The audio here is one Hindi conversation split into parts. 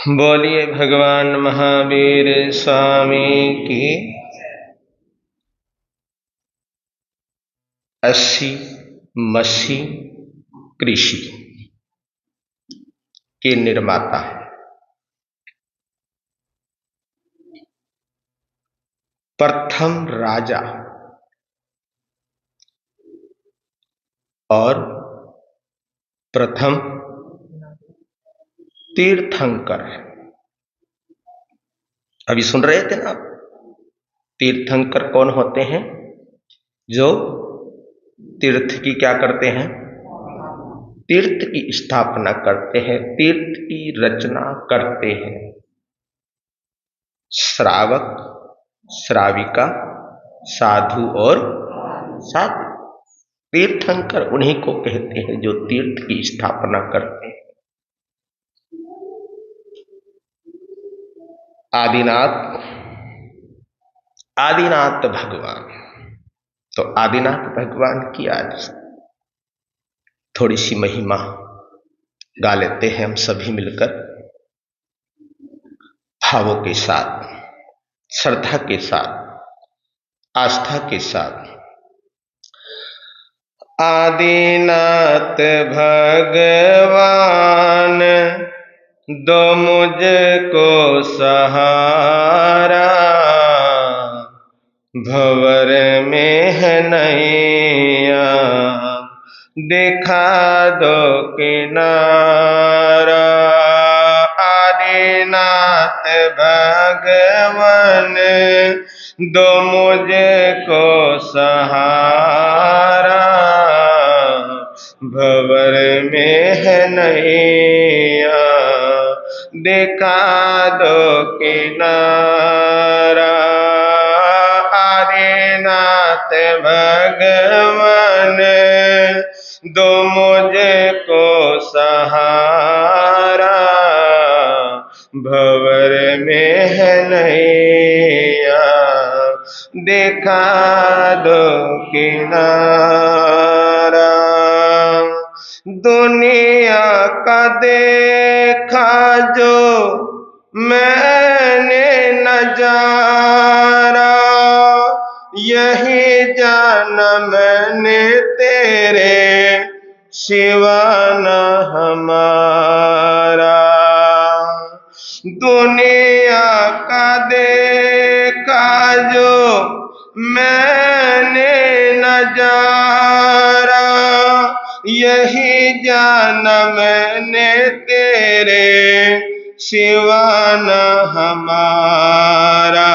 बोलिए भगवान महावीर स्वामी की 80 मसी कृषि के निर्माता प्रथम राजा और प्रथम तीर्थंकर। अभी सुन रहे थे ना आप? तीर्थंकर कौन होते हैं? जो तीर्थ की क्या करते हैं? तीर्थ की स्थापना करते हैं, तीर्थ की रचना करते हैं। श्रावक, श्राविका, साधु और साधु, तीर्थंकर उन्हीं को कहते हैं जो तीर्थ की स्थापना करते हैं। आदिनाथ भगवान। तो आदिनाथ भगवान की आज थोड़ी सी महिमा गा लेते हैं हम सभी मिलकर, भावों के साथ, श्रद्धा के साथ, आस्था के साथ। आदिनाथ भगवान दो मुझको सहारा, भंवर में है नैया दिखा दो किनारा। आदिनाथ भगवान दो मुझको सहारा, भंवर में है नैया दिखा दो किनारा। आदिनाथ भगवान दो मुझको सहारा, भंवर में है नैया दिखा दो किनारा। दुनिया का देखा जो मैंने नजारा, यही जाना मैंने तेरे सिवा न हमारा। दुनिया का देखा जो मैंने नजारा, यही जाना मैंने तेरे सिवा न हमारा।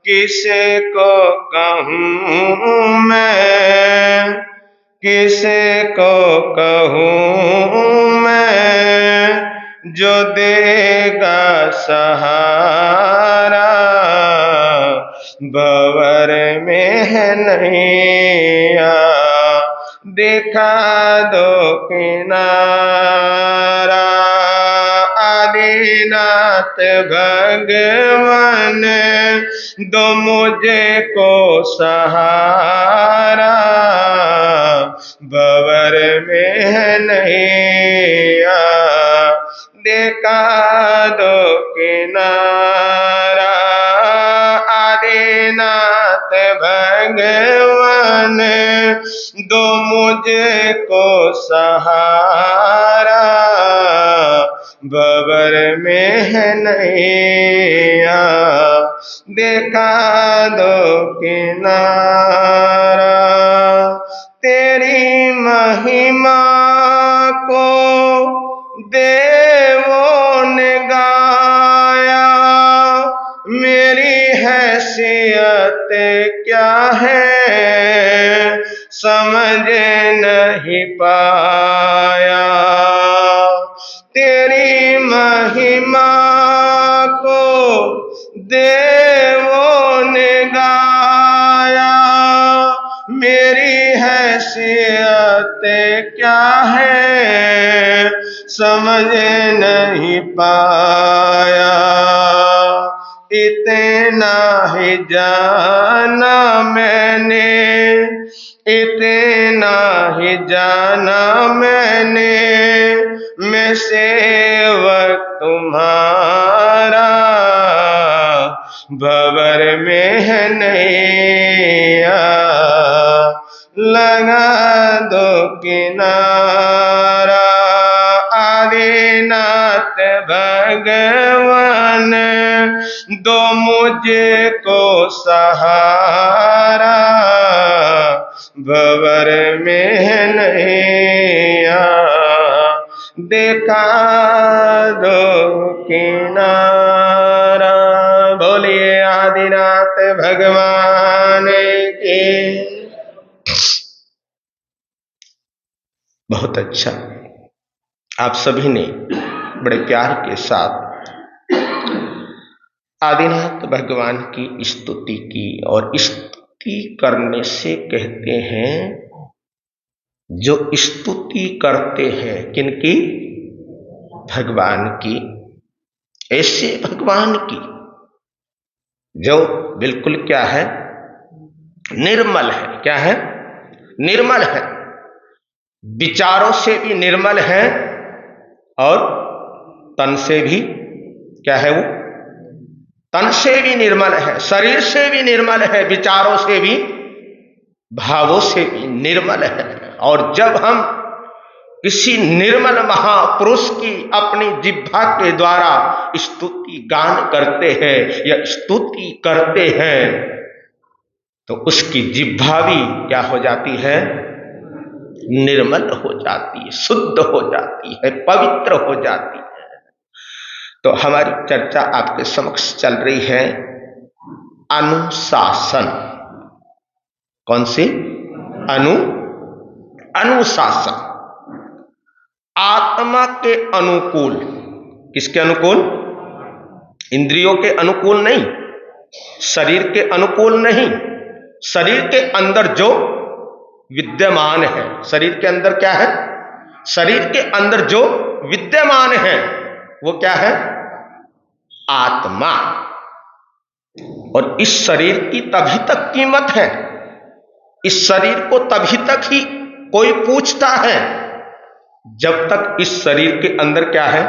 किसे को कहूँ मैं, किसे को कहूँ मैं, जो देगा सहारा, भंवर में है नैया दिखा दो किनारा। आदिनाथ भगवान दो मुझको सहारा, भंवर में है नैया दिखा दो किनारा। आदिनाथ भगवान दो मुझको सहारा, भंवर में है नैया दिखा दो किनारा। तेरी महिमा को देवों ने गाया, मेरी हैसियत क्या है समझ नहीं पाया। तेरी महिमा को देवों ने गाया, मेरी हैसियत क्या है समझ नहीं पाया। इतना ही जाना मैंने, इतना ही जाना मैंने, मैं सेवक तुम्हारा, भंवर में है नैया, लगा दो किनारा। आदिनाथ भगवान दो मुझको सहारा, भंवर में है नैया, देखा दो किनारा। बोलिए आदिनाथ भगवान के। बहुत अच्छा, आप सभी ने बड़े प्यार के साथ आदिनाथ भगवान की स्तुति की। और स्तुति करने से कहते हैं, जो स्तुति करते हैं किनकी? भगवान की। ऐसे भगवान की जो बिल्कुल क्या है? निर्मल है। क्या है? निर्मल है, विचारों से भी निर्मल है और तन से भी क्या है? वो तन से भी निर्मल है, शरीर से भी निर्मल है, विचारों से भी, भावों से भी निर्मल है। और जब हम किसी निर्मल महापुरुष की अपनी जिह्वा के द्वारा स्तुति गान करते हैं या स्तुति करते हैं, तो उसकी जिह्वा भी क्या हो जाती है? निर्मल हो जाती है, शुद्ध हो जाती है, पवित्र हो जाती है। तो हमारी चर्चा आपके समक्ष चल रही है अनुशासन। कौन सी? अनुशासन। आत्मा के अनुकूल। किसके अनुकूल? इंद्रियों के अनुकूल नहीं, शरीर के अनुकूल नहीं, शरीर के अंदर जो विद्यमान है। शरीर के अंदर क्या है? शरीर के अंदर जो विद्यमान है वो क्या है? आत्मा। और इस शरीर की तभी तक कीमत है, इस शरीर को तभी तक ही कोई पूछता है जब तक इस शरीर के अंदर क्या है?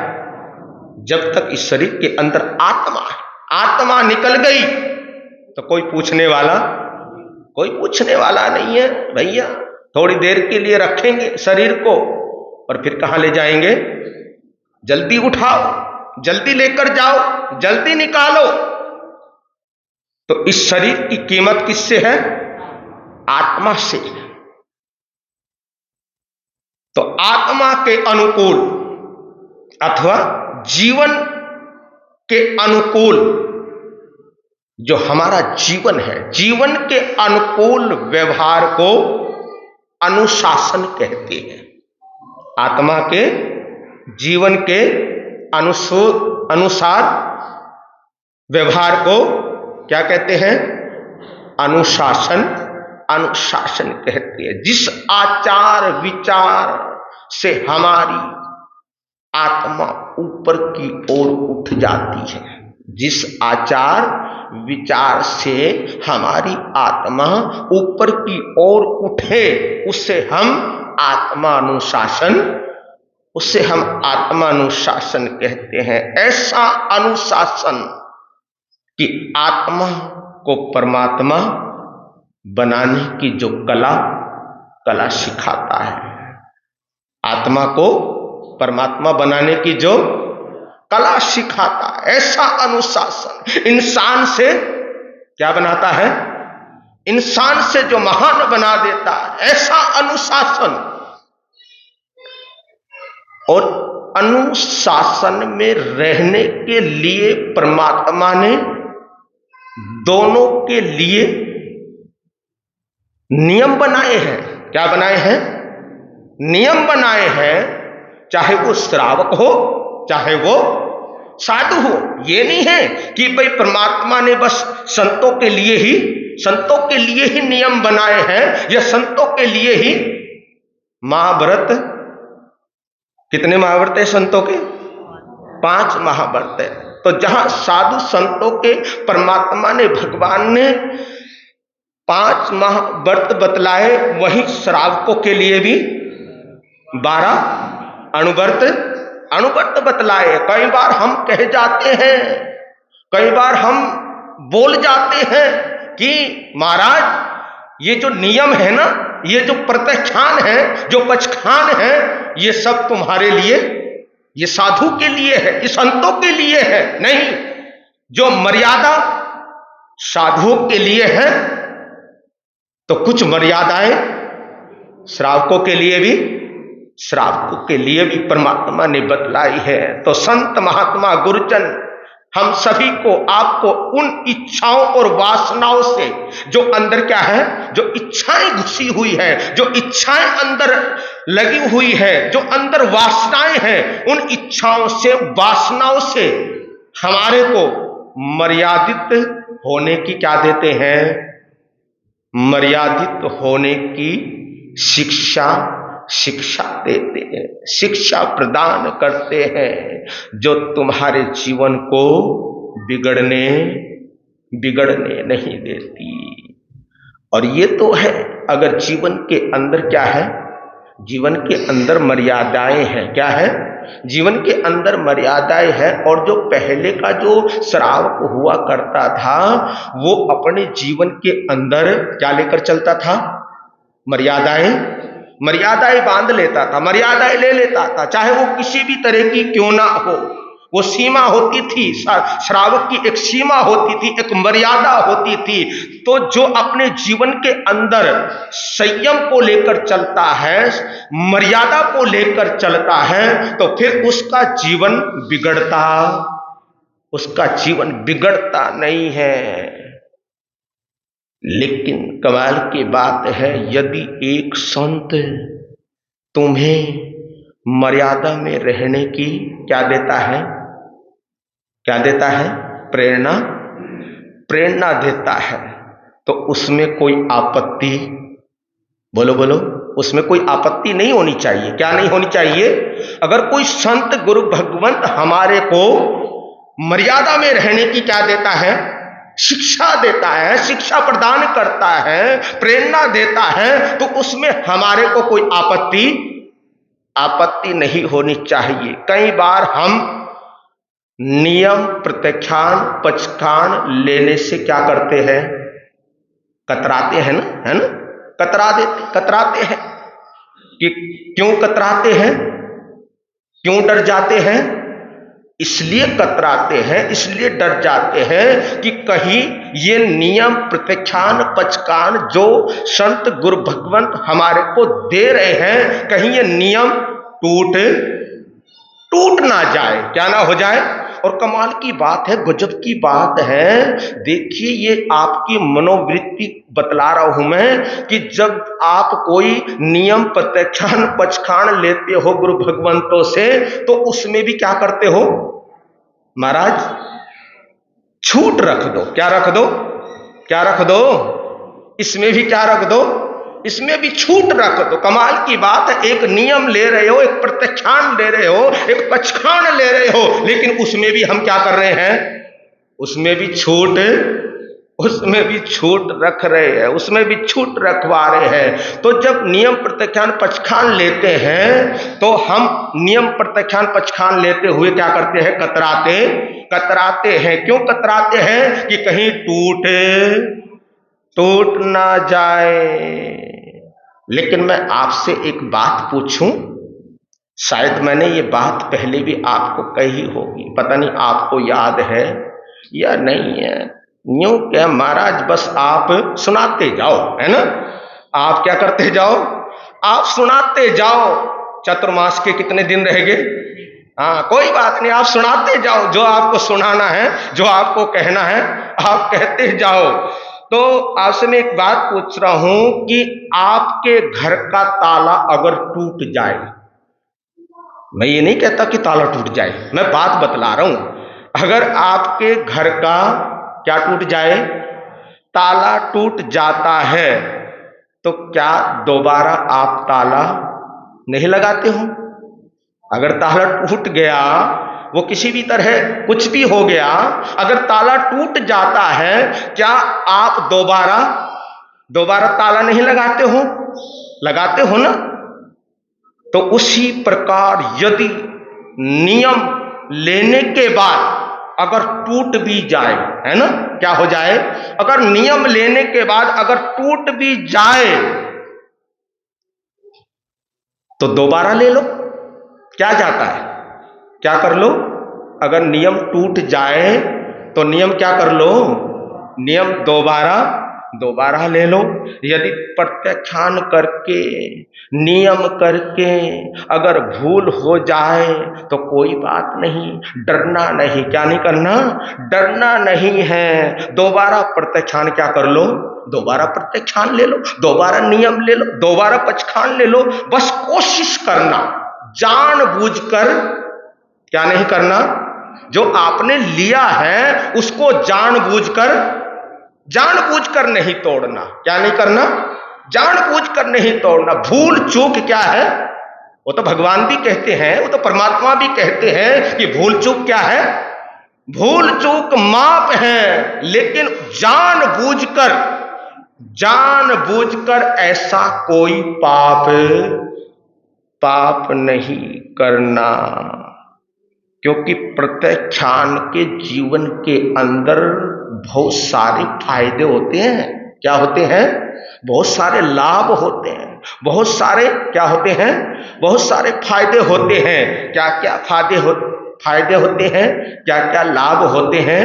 जब तक इस शरीर के अंदर आत्मा है। आत्मा निकल गई तो कोई पूछने वाला नहीं है भैया। थोड़ी देर के लिए रखेंगे शरीर को और फिर कहां ले जाएंगे? जल्दी उठाओ, जल्दी लेकर जाओ, जल्दी निकालो। तो इस शरीर की कीमत किससे है? आत्मा से। तो आत्मा के अनुकूल अथवा जीवन के अनुकूल जो हमारा जीवन है, जीवन के अनुकूल व्यवहार को अनुशासन कहते हैं। आत्मा के जीवन के अनुसार व्यवहार को क्या कहते हैं? अनुशासन। अनुशासन कहते हैं जिस आचार विचार से हमारी आत्मा ऊपर की ओर उठ जाती है, जिस आचार विचार से हमारी आत्मा ऊपर की ओर उठे, उसे हम आत्मानुशासन कहते हैं। ऐसा अनुशासन कि आत्मा को परमात्मा बनाने की जो कला सिखाता है, आत्मा को परमात्मा बनाने की जो कला सिखाता है, ऐसा अनुशासन इंसान से क्या बनाता है? इंसान से जो महान बना देता है, ऐसा अनुशासन। और अनुशासन में रहने के लिए परमात्मा ने दोनों के लिए नियम बनाए हैं। क्या बनाए हैं? नियम बनाए हैं। चाहे वो श्रावक हो, चाहे वो साधु हो। ये नहीं है कि भाई परमात्मा ने बस संतों के लिए ही नियम बनाए हैं, या संतों के लिए ही महाव्रत। कितने महाव्रत है संतों के? 5 महाव्रत है। तो जहां साधु संतों के परमात्मा ने, भगवान ने 5 माह व्रत बतलाए, वहीं श्रावकों के लिए भी 12 अणुव्रत बतलाए। कई बार हम कह जाते हैं, कई बार हम बोल जाते हैं कि महाराज ये जो नियम है ना, ये जो प्रत्यक्षान है, जो पचखान है, ये सब तुम्हारे लिए, ये साधु के लिए है, ये संतों के लिए है। नहीं, जो मर्यादा साधुओं के लिए है तो कुछ मर्यादाएं श्रावकों के लिए भी परमात्मा ने बतलाई है। तो संत महात्मा गुरुजन हम सभी को, आपको उन इच्छाओं और वासनाओं से, जो अंदर क्या है, जो इच्छाएं घुसी हुई है, जो इच्छाएं अंदर लगी हुई है, जो अंदर वासनाएं हैं, उन इच्छाओं से, वासनाओं से हमारे को मर्यादित होने की क्या देते हैं, मर्यादित होने की शिक्षा देते हैं, शिक्षा प्रदान करते हैं, जो तुम्हारे जीवन को बिगड़ने नहीं देती। और ये तो है, अगर जीवन के अंदर क्या है, जीवन के अंदर मर्यादाएं हैं। क्या है? जीवन के अंदर मर्यादाएं हैं। और जो पहले का जो श्रावक हुआ करता था, वो अपने जीवन के अंदर क्या लेकर चलता था, मर्यादाएं बांध लेता था, मर्यादाएं ले लेता था, चाहे वो किसी भी तरह की क्यों ना हो। वो सीमा होती थी, श्रावक की एक सीमा होती थी, एक मर्यादा होती थी। तो जो अपने जीवन के अंदर संयम को लेकर चलता है, मर्यादा को लेकर चलता है, तो फिर उसका जीवन बिगड़ता नहीं है। लेकिन कमाल की बात है, यदि एक संत तुम्हें मर्यादा में रहने की क्या देता है, प्रेरणा देता है, तो उसमें कोई आपत्ति, बोलो उसमें कोई आपत्ति नहीं होनी चाहिए। क्या नहीं होनी चाहिए? अगर कोई संत गुरु भगवंत हमारे को मर्यादा में रहने की क्या देता है, शिक्षा देता है, शिक्षा प्रदान करता है, प्रेरणा देता है, तो उसमें हमारे को कोई आपत्ति नहीं होनी चाहिए। कई बार हम नियम प्रत्यक्षान पचखान लेने से क्या करते हैं, कतराते हैं ना, है ना, कतराते हैं। कि क्यों कतराते हैं, क्यों डर जाते हैं? इसलिए कतराते हैं, इसलिए डर जाते हैं कि कहीं ये नियम प्रत्यक्षान पचखान जो संत गुरु भगवंत हमारे को दे रहे हैं, कहीं ये नियम टूट ना जाए, क्या ना हो जाए। और कमाल की बात है, गजब की बात है, देखिए ये आपकी मनोवृत्ति बतला रहा हूं मैं, कि जब आप कोई नियम प्रत्यक्षान पचखान लेते हो गुरु भगवंतों से, तो उसमें भी क्या करते हो महाराज, छूट रख दो। क्या रख दो? इसमें भी क्या रख दो, इसमें भी छूट रख दो। कमाल की बात है, एक नियम ले रहे हो, एक प्रत्यक्षान ले रहे हो, एक पचखान ले रहे हो, लेकिन उसमें भी हम क्या कर रहे हैं, उसमें भी छूट रख रहे हैं, उसमें भी छूट रखवा रहे हैं। तो जब नियम प्रत्यक्षान पचखान लेते हैं, तो हम नियम प्रत्यक्षान पचखान लेते हुए क्या करते हैं, कतराते हैं। क्यों कतराते हैं? कि कहीं टूट ना जाए। लेकिन मैं आपसे एक बात पूछूं, शायद मैंने ये बात पहले भी आपको कही होगी, पता नहीं आपको याद है या नहीं है। यूं क्या महाराज, बस आप सुनाते जाओ, है ना, आप क्या करते जाओ, आप सुनाते जाओ। चतुर्मास के कितने दिन रह गए? हाँ, कोई बात नहीं, आप सुनाते जाओ, जो आपको सुनाना है, जो आपको कहना है, आप कहते जाओ। तो आपसे मैं एक बात पूछ रहा हूं कि आपके घर का ताला अगर टूट जाए, मैं ये नहीं कहता कि ताला टूट जाए, मैं बात बतला रहा हूं। अगर आपके घर का क्या टूट जाए, ताला टूट जाता है, तो क्या दोबारा आप ताला नहीं लगाते हो? अगर ताला टूट गया, वो किसी भी तरह कुछ भी हो गया, अगर ताला टूट जाता है, क्या आप दोबारा ताला नहीं लगाते हो, लगाते हो ना। तो उसी प्रकार यदि नियम लेने के बाद अगर टूट भी जाए, है ना, क्या हो जाए, अगर नियम लेने के बाद अगर टूट भी जाए तो दोबारा ले लो, क्या जाता है, क्या कर लो, अगर नियम टूट जाए तो नियम क्या कर लो, नियम दोबारा ले लो। यदि प्रत्याख्यान करके नियम करके अगर भूल हो जाए तो कोई बात नहीं, डरना नहीं, क्या नहीं करना, डरना नहीं है। दोबारा प्रत्याख्यान क्या कर लो, दोबारा प्रत्याख्यान ले लो, दोबारा नियम ले लो, दोबारा पक्षखान ले लो। बस कोशिश करना, जानबूझकर क्या नहीं करना, जो आपने लिया है उसको जानबूझकर नहीं तोड़ना, क्या नहीं करना, जानबूझकर नहीं तोड़ना। भूल चूक क्या है, वो तो भगवान भी कहते हैं, वो तो परमात्मा भी कहते हैं कि भूल चूक क्या है, भूल चूक माप है, लेकिन जानबूझकर ऐसा कोई पाप नहीं करना। क्योंकि प्रत्याख्यान के जीवन के अंदर बहुत सारे फायदे होते हैं, क्या होते हैं, बहुत सारे लाभ होते हैं, बहुत सारे क्या होते हैं, बहुत सारे फायदे होते हैं। क्या क्या फायदे होते हैं, क्या क्या लाभ होते हैं।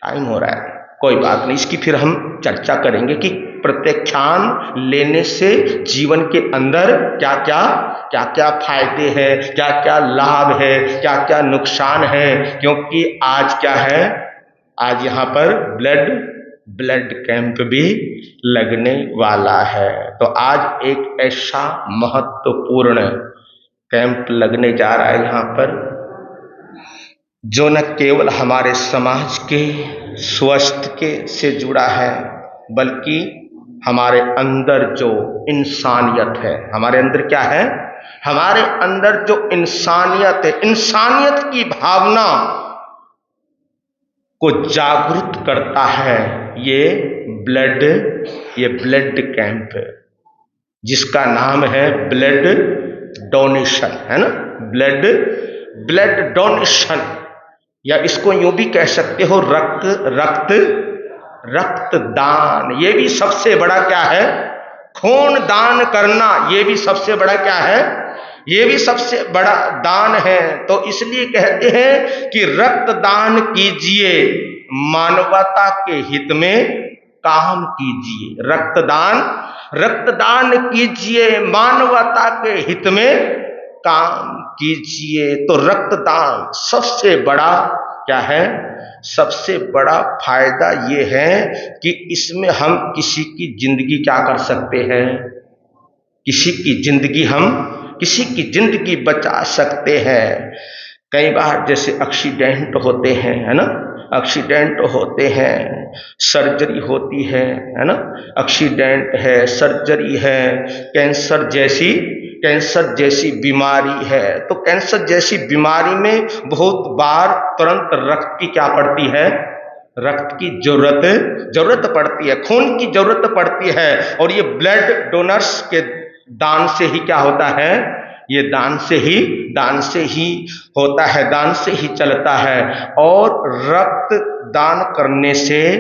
टाइम हो रहा है, कोई बात नहीं, इसकी फिर हम चर्चा करेंगे कि प्रत्याख्यान लेने से जीवन के अंदर क्या क्या फायदे हैं, क्या क्या लाभ है, क्या क्या नुकसान है। क्योंकि आज क्या है, आज यहाँ पर ब्लड कैंप भी लगने वाला है। तो आज एक ऐसा महत्वपूर्ण कैंप लगने जा रहा है यहाँ पर, जो न केवल हमारे समाज के स्वास्थ्य के से जुड़ा है, बल्कि हमारे अंदर जो इंसानियत है, हमारे अंदर क्या है, हमारे अंदर जो इंसानियत है, इंसानियत की भावना को जागृत करता है ये ब्लड कैंप, जिसका नाम है ब्लड डोनेशन, है ना, ब्लड डोनेशन, या इसको यूं भी कह सकते हो रक्तदान। ये भी सबसे बड़ा क्या है, खून दान करना, ये भी सबसे बड़ा क्या है, ये भी सबसे बड़ा दान है। तो इसलिए कहते हैं कि रक्तदान कीजिए, मानवता के हित में काम कीजिए। रक्तदान कीजिए, मानवता के हित में काम कीजिए। तो रक्तदान सबसे बड़ा क्या है, सबसे बड़ा फायदा ये है कि इसमें हम किसी की जिंदगी क्या कर सकते हैं, किसी की जिंदगी बचा सकते हैं। कई बार जैसे एक्सीडेंट होते हैं, है ना, एक्सीडेंट होते हैं, सर्जरी होती है ना, एक्सीडेंट है, सर्जरी है, कैंसर जैसी बीमारी है। तो कैंसर जैसी बीमारी में बहुत बार तुरंत रक्त की क्या पड़ती है, रक्त की जरूरत पड़ती है, खून की जरूरत पड़ती है। और ये ब्लड डोनर्स के दान से ही क्या होता है, ये दान से ही होता है, दान से ही चलता है। और रक्त दान करने से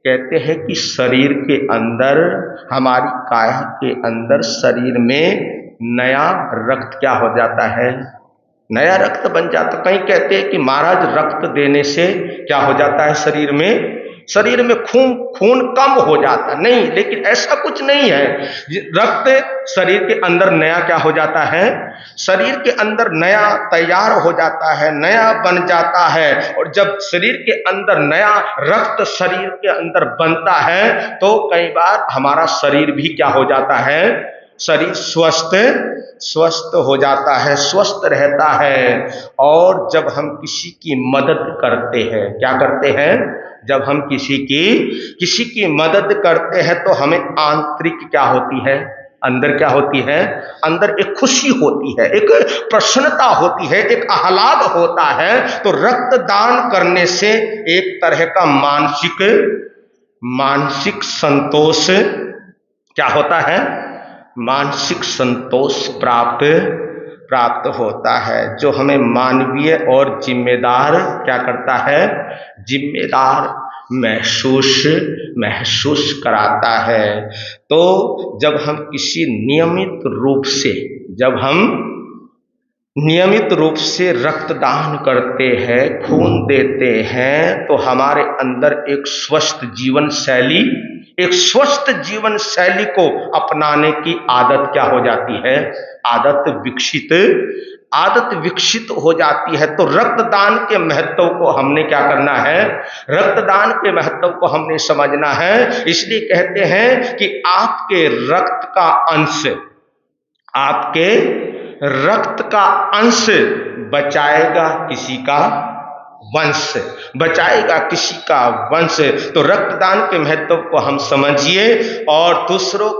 कहते हैं कि शरीर के अंदर, हमारी काया के अंदर, शरीर में नया रक्त क्या हो जाता है, नया रक्त बन जाता। कहीं कहते हैं कि महाराज रक्त देने से क्या हो जाता है, शरीर में खून कम हो जाता। नहीं, लेकिन ऐसा कुछ नहीं है। रक्त शरीर के अंदर नया क्या हो जाता है, शरीर के अंदर नया तैयार हो जाता है, नया बन जाता है। और जब शरीर के अंदर नया रक्त शरीर के अंदर बनता है तो कई बार हमारा शरीर भी क्या हो जाता है, शरीर स्वस्थ हो जाता है, स्वस्थ रहता है। और जब हम किसी की मदद करते हैं, क्या करते हैं, जब हम किसी की मदद करते हैं तो हमें आंतरिक क्या होती है, अंदर क्या होती है, अंदर एक खुशी होती है, एक प्रसन्नता होती है, एक आह्लाद होता है। तो रक्तदान करने से एक तरह का मानसिक संतोष क्या होता है? मानसिक संतोष प्राप्त होता है, जो हमें मानवीय और जिम्मेदार क्या करता है? जिम्मेदार महसूस कराता है। तो जब हम किसी नियमित रूप से रक्तदान करते हैं, खून देते हैं, तो हमारे अंदर एक स्वस्थ जीवन शैली को अपनाने की आदत क्या हो जाती है? आदत विकसित हो जाती है। तो रक्तदान के महत्व को हमने क्या करना है? रक्तदान के महत्व को हमने समझना है। इसलिए कहते हैं कि आपके रक्त का अंश बचाएगा किसी का वंश। तो रक्तदान के महत्व को हम समझिए और दूसरों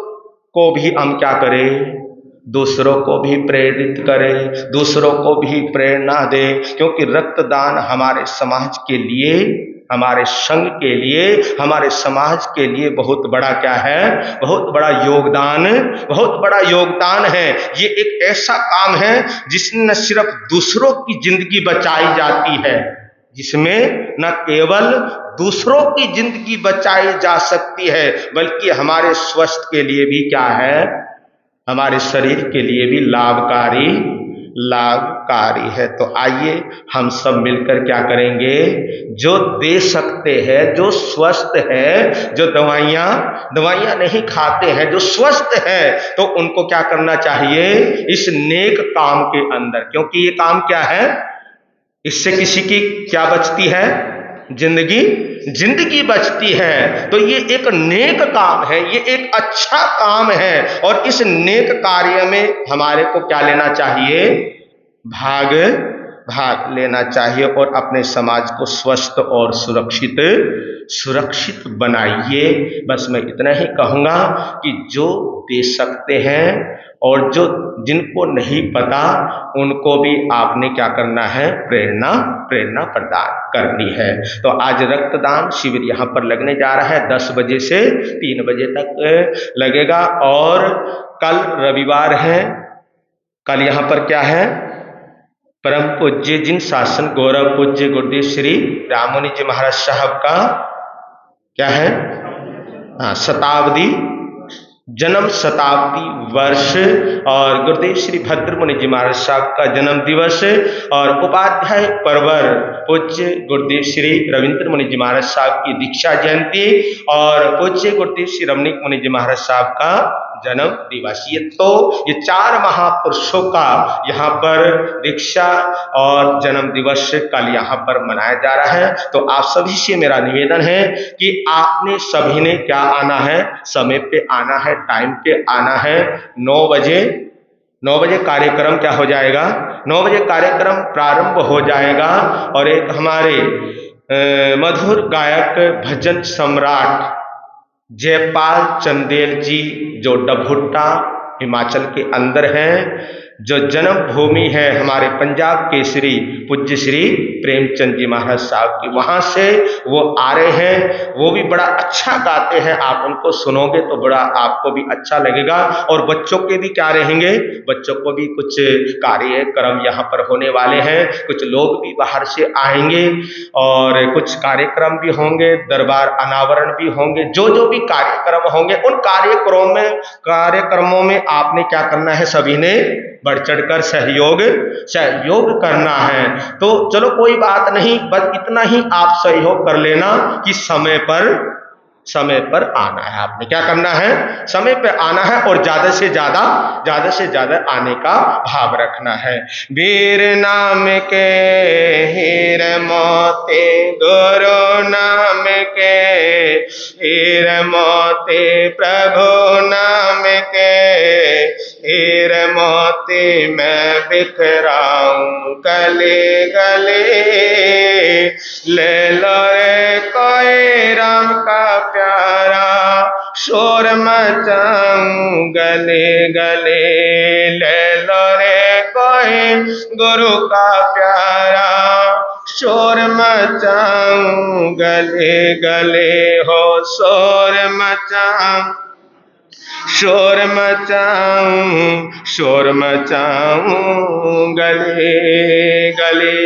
को भी हम क्या करें? दूसरों को भी प्रेरित करें, दूसरों को भी प्रेरणा दें, क्योंकि रक्तदान हमारे समाज के लिए, हमारे संघ के लिए, हमारे समाज के लिए बहुत बड़ा क्या है? बहुत बड़ा योगदान है। ये एक ऐसा काम है जिसमें न सिर्फ दूसरों की जिंदगी बचाई जाती है, जिसमें न केवल दूसरों की जिंदगी बचाई जा सकती है, बल्कि हमारे स्वास्थ्य के लिए भी क्या है? हमारे शरीर के लिए भी लाभकारी है। तो आइए हम सब मिलकर क्या करेंगे? जो दे सकते हैं, जो स्वस्थ है, जो दवाइयाँ नहीं खाते हैं, जो स्वस्थ है, तो उनको क्या करना चाहिए? इस नेक काम के अंदर, क्योंकि ये काम क्या है? इससे किसी की क्या बचती है? जिंदगी बचती है। तो ये एक नेक काम है, ये एक अच्छा काम है, और इस नेक कार्य में हमारे को क्या लेना चाहिए? भाग लेना चाहिए और अपने समाज को स्वस्थ और सुरक्षित बनाइए। बस मैं इतना ही कहूँगा कि जो दे सकते हैं और जिनको नहीं पता, उनको भी आपने क्या करना है? प्रेरणा प्रदान करनी है। तो आज रक्तदान शिविर यहाँ पर लगने जा रहा है, 10 बजे से 3 बजे तक लगेगा। और कल रविवार है, कल यहाँ पर क्या है? परम पूज्य जिन शासन गौरव पूज्य गुरुदेव श्री राममुनि जी महाराज साहब का क्या है? जन्म शताब्दी वर्ष, और गुरुदेव श्री भद्रमुनि जी महाराज साहब का जन्म दिवस, और उपाध्याय परवर पूज्य गुरुदेव श्री रविंद्र मुनि जी महाराज साहब की दीक्षा जयंती, और पूज्य गुरुदेव श्री रमणीक मुनि जी महाराज साहब का जन्म दिवस। ये 4 महापुरुषों का यहाँ पर दीक्षा और जन्म दिवस कल यहाँ पर मनाया जा रहा है। तो आप सभी से मेरा निवेदन है कि आपने सभी ने क्या आना है? समय पे आना है, टाइम पे आना है। 9 बजे कार्यक्रम क्या हो जाएगा? 9 बजे कार्यक्रम प्रारंभ हो जाएगा। और एक हमारे मधुर गायक भजन सम्राट जयपाल चंदेल जी, जो डभुट्टा हिमाचल के अंदर हैं, जो जन्मभूमि है हमारे पंजाब केसरी पूज्य श्री प्रेमचंद जी महाराज साहब की, वहाँ से वो आ रहे हैं। वो भी बड़ा अच्छा गाते हैं, आप उनको सुनोगे तो बड़ा आपको भी अच्छा लगेगा। और बच्चों के भी क्या रहेंगे? बच्चों को भी कुछ कार्यक्रम यहाँ पर होने वाले हैं, कुछ लोग भी बाहर से आएंगे और कुछ कार्यक्रम भी होंगे, दरबार अनावरण भी होंगे। जो भी कार्यक्रम होंगे, उन कार्यक्रमों में आपने क्या करना है? सभी ने बढ़ चढ़कर सहयोग करना है। तो चलो कोई बात नहीं, बस इतना ही आप सहयोग कर लेना कि समय पर आना है। आपने क्या करना है? समय पे आना है और ज्यादा से ज्यादा आने का भाव रखना है। वीर नाम के हीर मोती, गुरु नाम के हीर मोती, प्रभु नाम के हीर मोती मैं बिखराऊं गले गले। ले लो रे कोई राम का प्यारा, शोर मचाऊं गले गले। ले लो रे कोई गुरु का प्यारा, शोर मचाऊं गले गले। हो शोर मचाऊं शोर मचाऊं गले गले